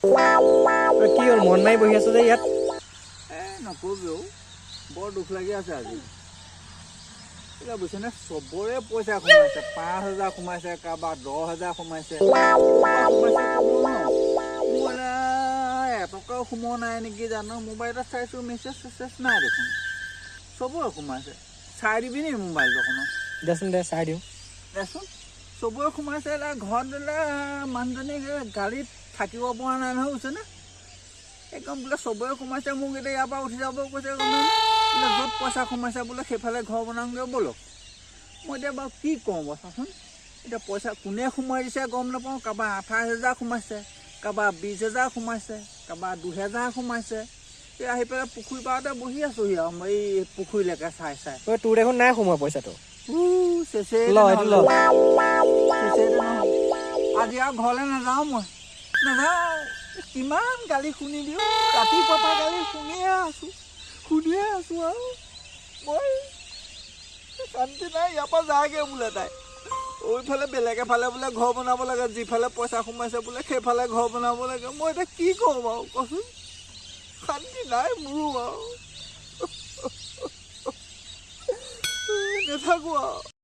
কি হ'ল মন মাৰি বহি আছো যে ইয়াত নকবি বৰ দুখ লাগি আছে আজি এতিয়া বুজিছেনে চবৰে পইচা সোমাইছে 5,000 সোমাইছে কাৰোবাৰ 10,000 সোমাইছে এটকাও সোমোৱা নাই নেকি জানো মোবাইলত চাইছো মেছেজ চেছেজ নাই দেখোন চবৰে সোমাইছে চাই দিবি নি মোবাইলটো অকণমান দেচোন দে চাই দিওঁ দেচোন চবৰে সোমাইছে ঘৰত দিলে মানুহজনী গাড়ীত থাকিব পৰা নাই নহয় বুজিছেনে একদম বোলে চবৰে সোমাইছে মোক এতিয়া ইয়াৰ পৰা উঠি যাব কৈছে বোলে য'ত পইচা সোমাইছে বোলে সেইফালে ঘৰ বনাওঁগৈ ব'লক মই এতিয়া বাৰু কি কওঁ বাৰু চাচোন এতিয়া পইচা কোনে সোমাই দিছে গম নাপাওঁ কাৰোবাৰ 28,000 সোমাইছে কাৰোবাৰ 20,000 সোমাইছে কাৰোবাৰ 2,000 সোমাইছে এই আহি পেলাই পুখুৰী পাৰতে বহি আছোঁহি আৰু এই পুখুৰীলৈকে চাই চাই তোৰ দেখোন নাই সোমোৱা পইচাটো আজি আৰু ঘৰলৈ নাযাওঁ মই নাযাওঁ কিমান গালি শুনি দিওঁ ৰাতিপুৱা পৰা গালি শুনিয়ে আছোঁ আৰু মই শান্তি নাই ইয়াৰ পৰা যায়গৈ বোলে তাই ওইফালে বেলেগ এফালে বোলে ঘৰ বনাব লাগে যিফালে পইচা সোমাইছে বোলে সেইফালে ঘৰ বনাব লাগে মই এতিয়া কি কওঁ বাৰু কচোন শান্তি নাই মোৰো আৰু নাথাকোঁ আৰু